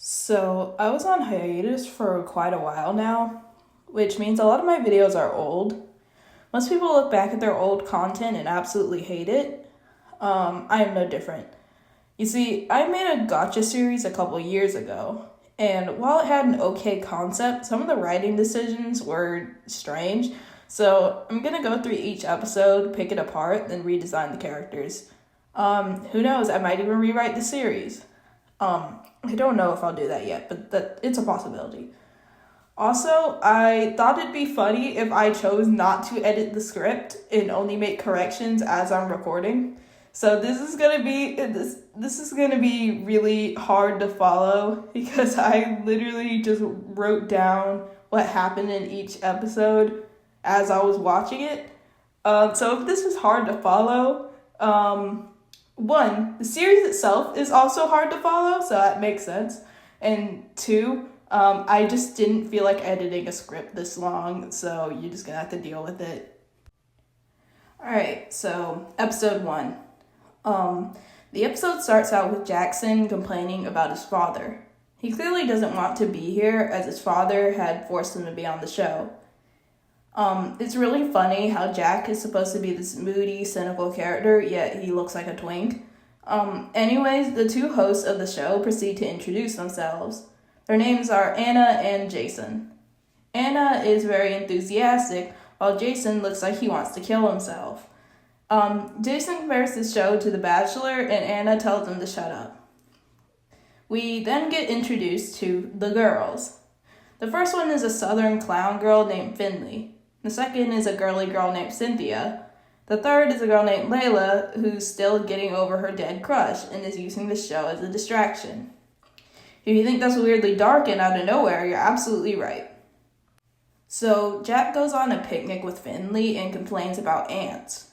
So I was on hiatus for quite a while now, which means a lot of my videos are old. Most people look back at their old content and absolutely hate it. I am no different. You see, I made a Gacha series a couple years ago, and while it had an okay concept, some of the writing decisions were strange. So I'm gonna go through each episode, pick it apart, then redesign the characters. Who knows, I might even rewrite the series. I don't know if I'll do that yet, but it's a possibility. Also, I thought it'd be funny if I chose not to edit the script and only make corrections as I'm recording. So this is gonna be really hard to follow because I literally just wrote down what happened in each episode as I was watching it. So if this is hard to follow, one, the series itself is also hard to follow, so that makes sense. And two, I just didn't feel like editing a script this long, so you're just gonna have to deal with it. Alright, so episode 1. The episode starts out with Jackson complaining about his father. He clearly doesn't want to be here as his father had forced him to be on the show. It's really funny how Jack is supposed to be this moody, cynical character, yet he looks like a twink. Anyways, the two hosts of the show proceed to introduce themselves. Their names are Anna and Jason. Anna is very enthusiastic, while Jason looks like he wants to kill himself. Jason compares the show to The Bachelor, and Anna tells him to shut up. We then get introduced to the girls. The first one is a southern clown girl named Finley. The second is a girly girl named Cynthia. The third is a girl named Layla, who's still getting over her dead crush and is using the show as a distraction. If you think that's weirdly dark and out of nowhere, you're absolutely right. So Jack goes on a picnic with Finley and complains about ants.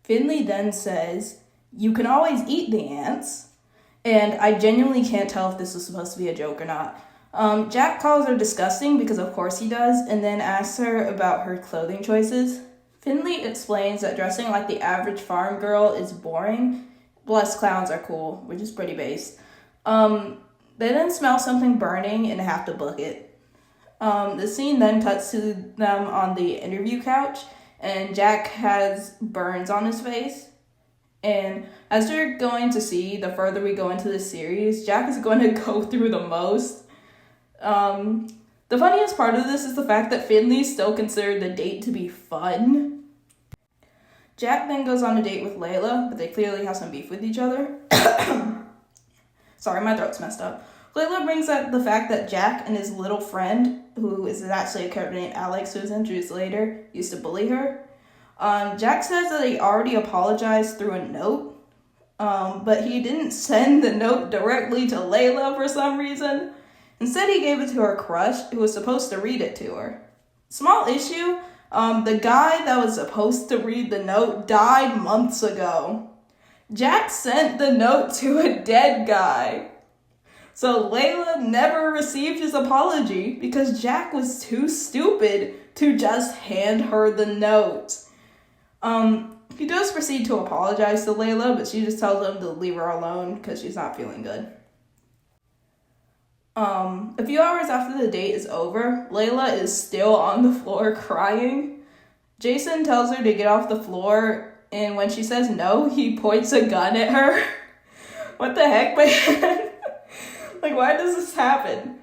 Finley then says, "You can always eat the ants." And I genuinely can't tell if this was supposed to be a joke or not. Jack calls her disgusting because of course he does, and then asks her about her clothing choices. Finley explains that dressing like the average farm girl is boring. Blessed clowns are cool, which is pretty base. They then smell something burning and have to book it. The scene then cuts to them on the interview couch, and Jack has burns on his face. And as you're going to see, the further we go into the series, Jack is going to go through the most. The funniest part of this is the fact that Finley still considered the date to be fun. Jack then goes on a date with Layla, but they clearly have some beef with each other. Sorry, my throat's messed up. Layla brings up the fact that Jack and his little friend, who is actually a character named Alex, who is introduced later, used to bully her. Jack says that he already apologized through a note, but he didn't send the note directly to Layla for some reason. Instead, he gave it to her crush, who was supposed to read it to her. Small issue, the guy that was supposed to read the note died months ago. Jack sent the note to a dead guy. So Layla never received his apology because Jack was too stupid to just hand her the note. He does proceed to apologize to Layla, but she just tells him to leave her alone because she's not feeling good. A few hours after the date is over, Layla is still on the floor crying. Jason tells her to get off the floor, and when she says no, he points a gun at her. What the heck, man? Like, why does this happen?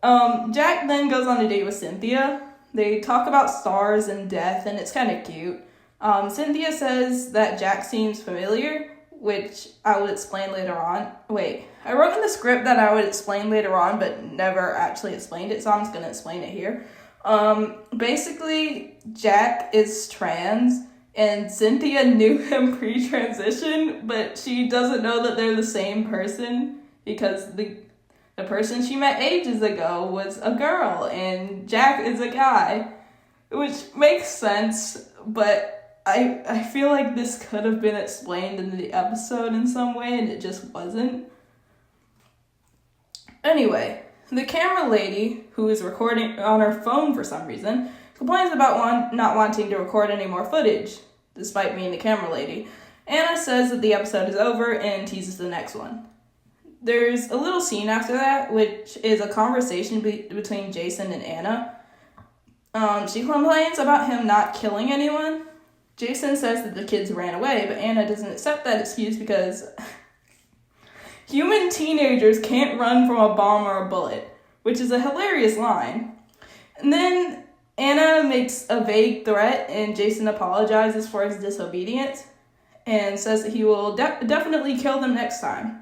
Jack then goes on a date with Cynthia. They talk about stars and death, and it's kind of cute. Cynthia says that Jack seems familiar, which I would explain later on. Wait, I wrote in the script that I would explain later on, but never actually explained it, so I'm just going to explain it here. Basically, Jack is trans, and Cynthia knew him pre-transition, but she doesn't know that they're the same person, because the person she met ages ago was a girl, and Jack is a guy, which makes sense, but I feel like this could have been explained in the episode in some way, and it just wasn't. Anyway, the camera lady, who is recording on her phone for some reason, complains about not wanting to record any more footage, despite being the camera lady. Anna says that the episode is over and teases the next one. There's a little scene after that, which is a conversation between Jason and Anna. She complains about him not killing anyone. Jason says that the kids ran away, but Anna doesn't accept that excuse because human teenagers can't run from a bomb or a bullet, which is a hilarious line. And then Anna makes a vague threat, and Jason apologizes for his disobedience and says that he will definitely kill them next time.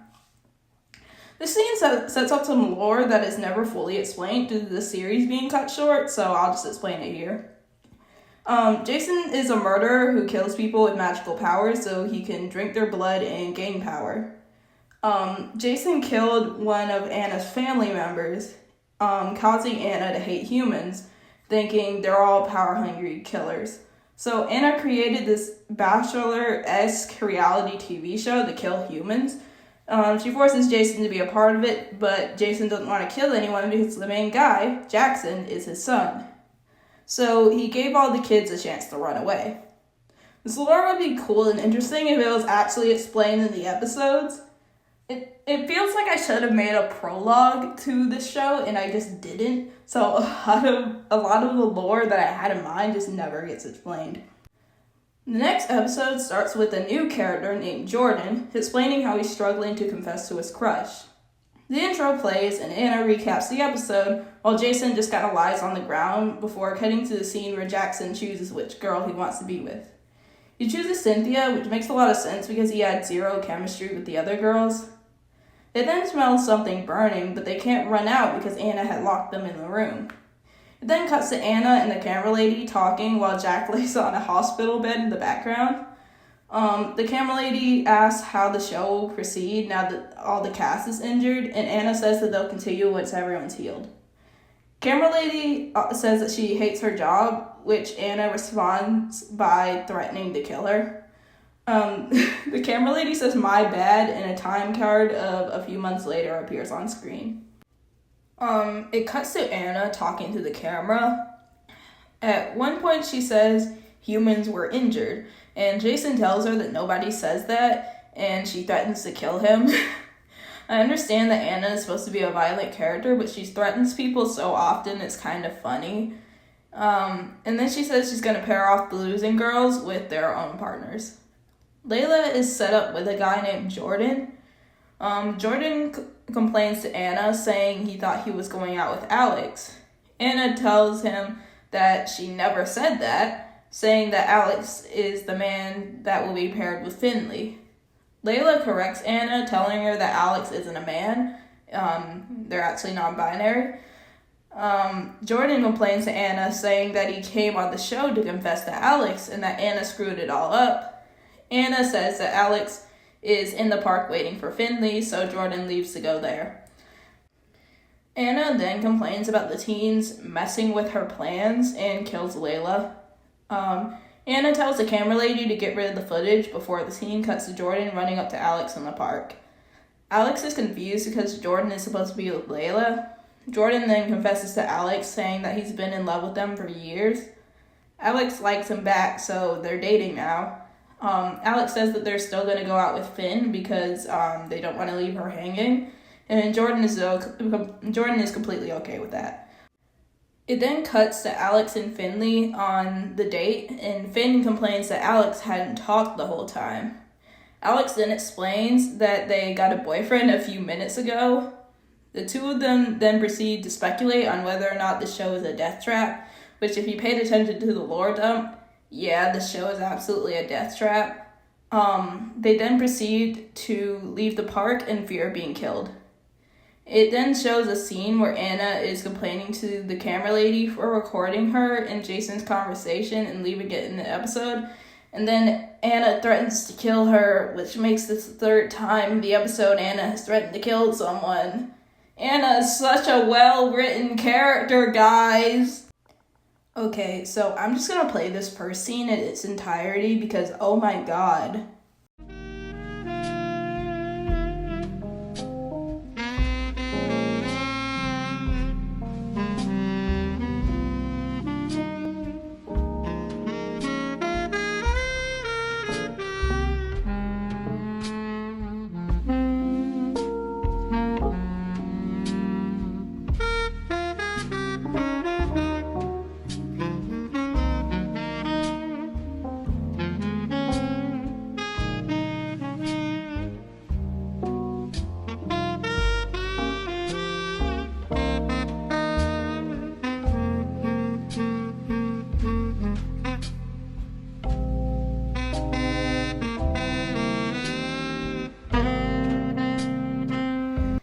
This scene sets up some lore that is never fully explained due to the series being cut short, so I'll just explain it here. Jason is a murderer who kills people with magical powers so he can drink their blood and gain power. Jason killed one of Anna's family members, causing Anna to hate humans, thinking they're all power-hungry killers. So Anna created this Bachelor-esque reality TV show to kill humans. She forces Jason to be a part of it, but Jason doesn't want to kill anyone because the main guy, Jackson, is his son. So he gave all the kids a chance to run away. This lore would be cool and interesting if it was actually explained in the episodes. It feels like I should have made a prologue to this show, and I just didn't. So a lot of the lore that I had in mind just never gets explained. The next episode starts with a new character named Jordan, explaining how he's struggling to confess to his crush. The intro plays, and Anna recaps the episode, while Jason just kind of lies on the ground before cutting to the scene where Jackson chooses which girl he wants to be with. He chooses Cynthia, which makes a lot of sense because he had zero chemistry with the other girls. They then smell something burning, but they can't run out because Anna had locked them in the room. It then cuts to Anna and the camera lady talking while Jack lays on a hospital bed in the background. The camera lady asks how the show will proceed now that all the cast is injured, and Anna says that they'll continue once everyone's healed. Camera lady says that she hates her job, which Anna responds by threatening to kill her. The camera lady says "my bad," and a time card of a few months later appears on screen. It cuts to Anna talking to the camera. At one point she says humans were injured, and Jason tells her that nobody says that, and she threatens to kill him. I understand that Anna is supposed to be a violent character, but she threatens people so often it's kind of funny. And then she says she's going to pair off the losing girls with their own partners. Layla is set up with a guy named Jordan. Jordan complains to Anna, saying he thought he was going out with Alex. Anna tells him that she never said that, saying that Alex is the man that will be paired with Finley. Layla corrects Anna, telling her that Alex isn't a man. They're actually non-binary. Jordan complains to Anna, saying that he came on the show to confess to Alex and that Anna screwed it all up. Anna says that Alex is in the park waiting for Finley, so Jordan leaves to go there. Anna then complains about the teens messing with her plans and kills Layla. Anna tells the camera lady to get rid of the footage before the scene cuts to Jordan running up to Alex in the park. Alex is confused because Jordan is supposed to be with Layla. Jordan then confesses to Alex, saying that he's been in love with them for years. Alex likes him back, so they're dating now. Alex says that they're still going to go out with Finn because they don't want to leave her hanging, and Jordan is completely okay with that. It then cuts to Alex and Finley on the date, and Finn complains that Alex hadn't talked the whole time. Alex then explains that they got a boyfriend a few minutes ago. The two of them then proceed to speculate on whether or not the show is a death trap, which if you paid attention to the lore dump, yeah, the show is absolutely a death trap. They then proceed to leave the park in fear of being killed. It then shows a scene where Anna is complaining to the camera lady for recording her and Jason's conversation and leaving it in the episode. And then Anna threatens to kill her, which makes this the third time in the episode Anna has threatened to kill someone. Anna is such a well-written character, guys. Okay, so I'm just gonna play this first scene in its entirety because, oh my god.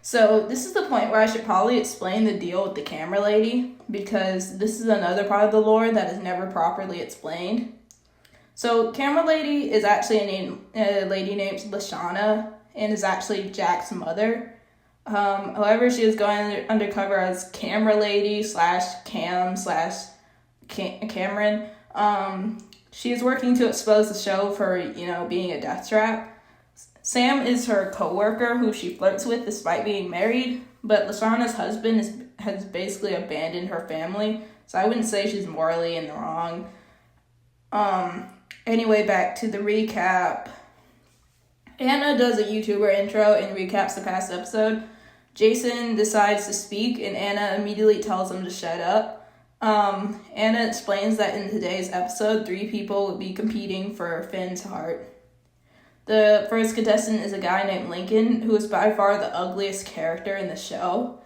So this is the point where I should probably explain the deal with the camera lady, because this is another part of the lore that is never properly explained. So camera lady is actually a lady named Lashana, and is actually Jack's mother. However, she was going undercover as camera lady / Cam / Cameron. She is working to expose the show for, being a death trap. Sam is her co-worker who she flirts with despite being married, but Lashana's husband has basically abandoned her family, so I wouldn't say she's morally in the wrong. Anyway, back to the recap. Anna does a YouTuber intro and recaps the past episode. Jason decides to speak, and Anna immediately tells him to shut up. Anna explains that in today's episode, 3 people will be competing for Finn's heart. The first contestant is a guy named Lincoln, who is by far the ugliest character in the show.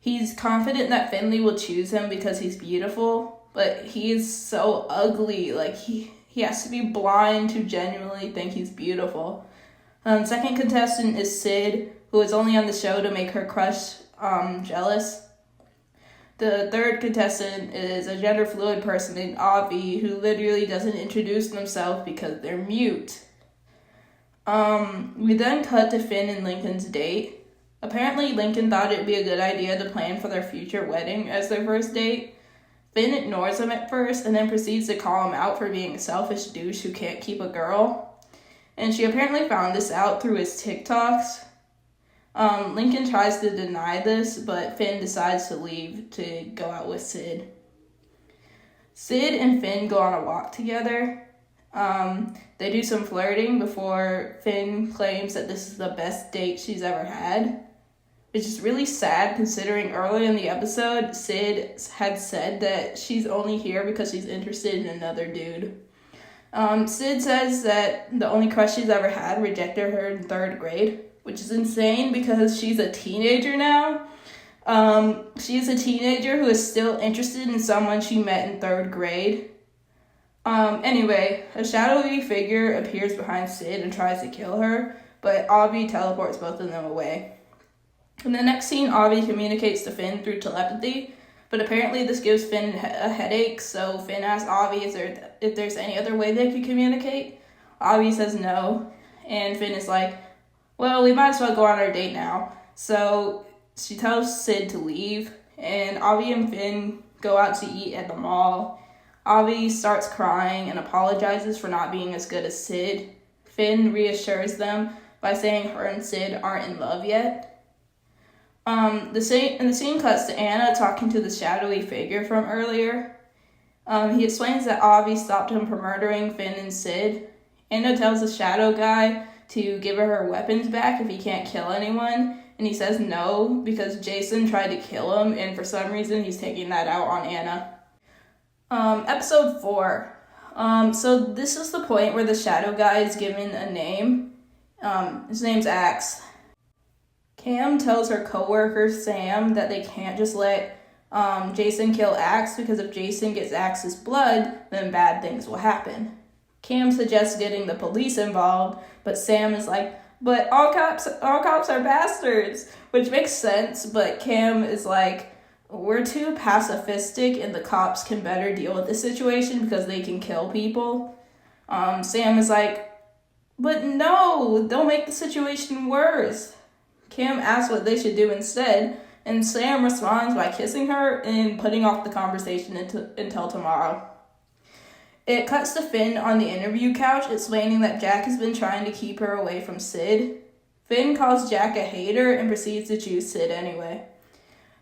He's confident that Finley will choose him because he's beautiful, but he is so ugly. Like, he has to be blind to genuinely think he's beautiful. Second contestant is Sid, who is only on the show to make her crush jealous. The third contestant is a gender fluid person named Avi, who literally doesn't introduce themselves because they're mute. We then cut to Finn and Lincoln's date. Apparently, Lincoln thought it'd be a good idea to plan for their future wedding as their first date. Finn ignores him at first and then proceeds to call him out for being a selfish douche who can't keep a girl. And she apparently found this out through his TikToks. Lincoln tries to deny this, but Finn decides to leave to go out with Sid. Sid and Finn go on a walk together. They do some flirting before Finn claims that this is the best date she's ever had. Which is really sad considering early in the episode, Sid had said that she's only here because she's interested in another dude. Sid says that the only crush she's ever had rejected her in 3rd grade, which is insane because she's a teenager now. She's a teenager who is still interested in someone she met in 3rd grade. Anyway, a shadowy figure appears behind Sid and tries to kill her, but Avi teleports both of them away. In the next scene, Avi communicates to Finn through telepathy, but apparently this gives Finn a headache, so Finn asks Avi if there's any other way they could communicate. Avi says no, and Finn is like, well, we might as well go on our date now. So she tells Sid to leave, and Avi and Finn go out to eat at the mall. Avi starts crying and apologizes for not being as good as Sid. Finn reassures them by saying her and Sid aren't in love yet. The scene cuts to Anna talking to the shadowy figure from earlier. He explains that Avi stopped him from murdering Finn and Sid. Anna tells the shadow guy to give her weapons back if he can't kill anyone, and he says no because Jason tried to kill him, and for some reason he's taking that out on Anna. Episode 4. So this is the point where the shadow guy is given a name. His name's Axe. Cam tells her coworker Sam that they can't just let Jason kill Axe because if Jason gets Axe's blood, then bad things will happen. Cam suggests getting the police involved, but Sam is like, but all cops are bastards, which makes sense, but Cam is like, we're too pacifistic and the cops can better deal with this situation because they can kill people. Sam is like, but no, they'll make the situation worse. Cam asks what they should do instead, and Sam responds by kissing her and putting off the conversation until tomorrow. It cuts to Finn on the interview couch explaining that Jack has been trying to keep her away from Sid. Finn calls Jack a hater and proceeds to choose Sid anyway.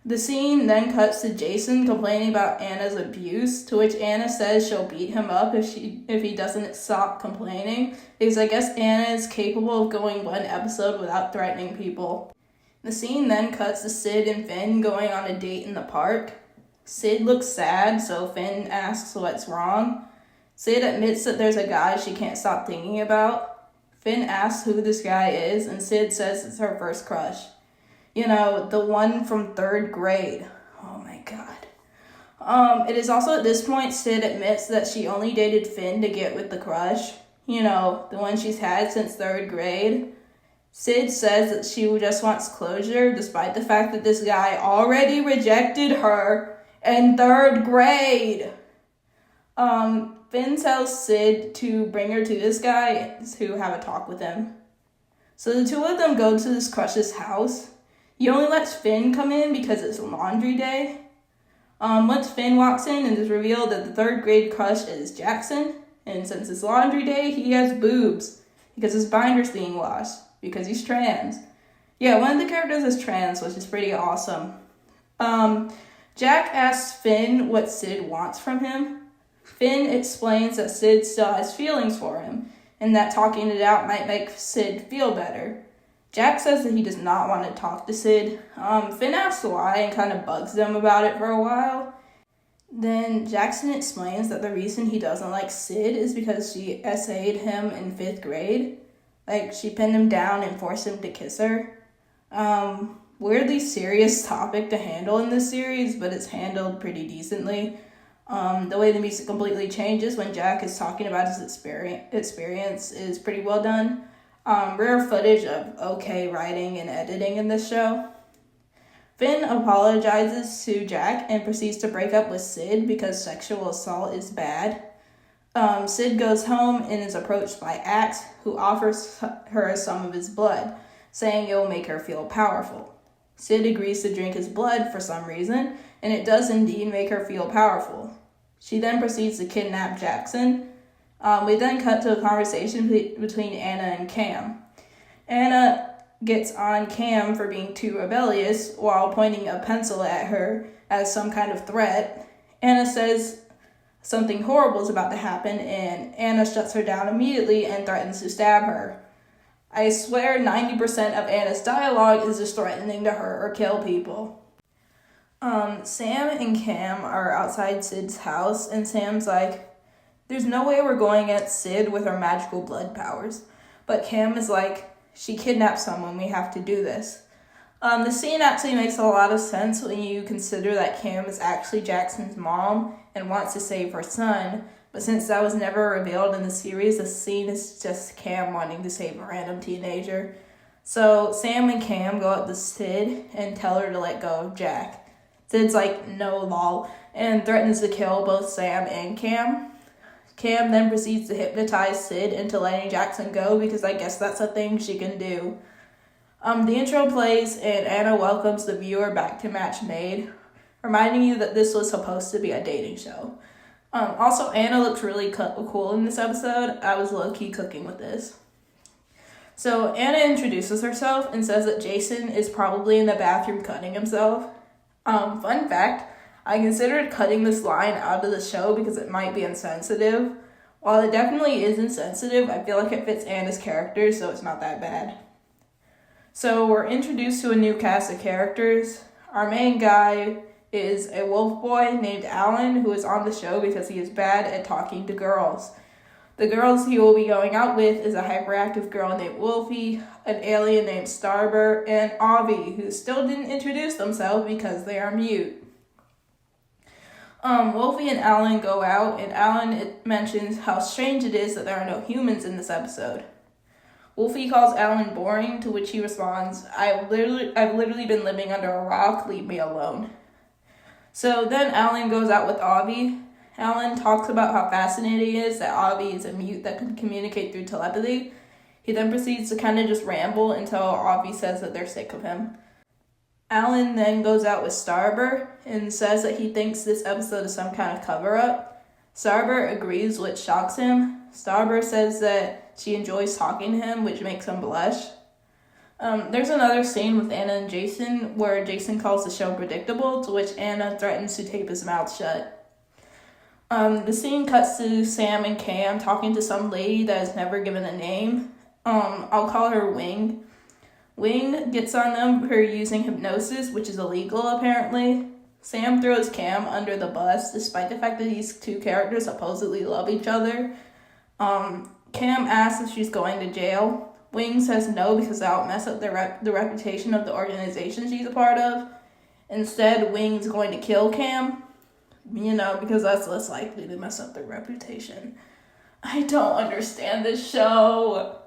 The scene then cuts to Jason complaining about Anna's abuse, to which Anna says she'll beat him up if he doesn't stop complaining, because I guess Anna is capable of going one episode without threatening people. The scene then cuts to Sid and Finn going on a date in the park. Sid looks sad, so Finn asks what's wrong. Sid admits that there's a guy she can't stop thinking about. Finn asks who this guy is, and Sid says it's her first crush. You know, the one from 3rd grade. Oh my god. It is also at this point Sid admits that she only dated Finn to get with the crush. You know, the one she's had since 3rd grade. Sid says that she just wants closure, despite the fact that this guy already rejected her in 3rd grade. Finn tells Sid to bring her to this guy to have a talk with him. So the two of them go to this crush's house. He only lets Finn come in because it's laundry day. Once Finn walks in, it is revealed that the 3rd grade crush is Jackson. And since it's laundry day, he has boobs because his binder's being washed because he's trans. Yeah, one of the characters is trans, which is pretty awesome. Jack asks Finn what Sid wants from him. Finn explains that Sid still has feelings for him and that talking it out might make Sid feel better. Jack says that he does not want to talk to Sid. Finn asks why and kind of bugs them about it for a while. Then Jackson explains that the reason he doesn't like Sid is because she essayed him in 5th grade. Like, she pinned him down and forced him to kiss her. Weirdly serious topic to handle in this series, but it's handled pretty decently. The way the music completely changes when Jack is talking about his experience is pretty well done. Rare footage of okay writing and editing in this show. Finn apologizes to Jack and proceeds to break up with Sid because sexual assault is bad. Sid goes home and is approached by Axe, who offers her some of his blood, saying it will make her feel powerful. Sid agrees to drink his blood for some reason, and it does indeed make her feel powerful. She then proceeds to kidnap Jackson. We then cut to a conversation between Anna and Cam. Anna gets on Cam for being too rebellious while pointing a pencil at her as some kind of threat. Anna says something horrible is about to happen, and Anna shuts her down immediately and threatens to stab her. I swear 90% of Anna's dialogue is just threatening to hurt or kill people. Sam and Cam are outside Sid's house, and Sam's like, there's no way we're going at Sid with our magical blood powers. But Cam is like, she kidnapped someone, we have to do this. The scene actually makes a lot of sense when you consider that Cam is actually Jackson's mom and wants to save her son, but since that was never revealed in the series, the scene is just Cam wanting to save a random teenager. So Sam and Cam go up to Sid and tell her to let go of Jack. Sid's like, no lol, and threatens to kill both Sam and Cam. Cam then proceeds to hypnotize Sid into letting Jackson go because I guess that's a thing she can do. The intro plays and Anna welcomes the viewer back to Match Made, reminding you that this was supposed to be a dating show. Also, Anna looks really cool in this episode. I was low-key cooking with this. So Anna introduces herself and says that Jason is probably in the bathroom cutting himself. Fun fact, I considered cutting this line out of the show because it might be insensitive. While it definitely is insensitive, I feel like it fits Anna's character, so it's not that bad. So we're introduced to a new cast of characters. Our main guy is a wolf boy named Alan, who is on the show because he is bad at talking to girls. The girls he will be going out with is a hyperactive girl named Wolfie, an alien named Starber, and Avi, who still didn't introduce themselves because they are mute. Wolfie and Alan go out, and Alan mentions how strange it is that there are no humans in this episode. Wolfie calls Alan boring, to which he responds, I've literally been living under a rock, leave me alone. So then Alan goes out with Avi. Alan talks about how fascinating it is that Avi is a mute that can communicate through telepathy. He then proceeds to kind of just ramble until Avi says that they're sick of him. Alan then goes out with Starber and says that he thinks this episode is some kind of cover-up. Starber agrees, which shocks him. Starber says that she enjoys talking to him, which makes him blush. There's another scene with Anna and Jason where Jason calls the show predictable, to which Anna threatens to tape his mouth shut. The scene cuts to Sam and Cam talking to some lady that is never given a name. I'll call her Wing. Wing gets on them for using hypnosis, which is illegal apparently. Sam throws Cam under the bus, despite the fact that these two characters supposedly love each other. Cam asks if she's going to jail. Wing says no because that will mess up the reputation of the organization she's a part of. Instead, Wing's going to kill Cam, because that's less likely to mess up their reputation. I don't understand this show.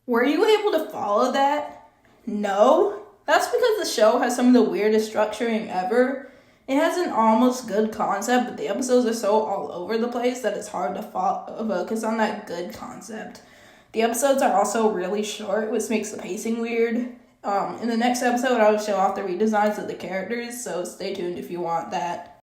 Were you able to follow that? No. That's because the show has some of the weirdest structuring ever. It has an almost good concept, but the episodes are so all over the place that it's hard to focus on that good concept. The episodes are also really short, which makes the pacing weird. In the next episode, I will show off the redesigns of the characters, so stay tuned if you want that.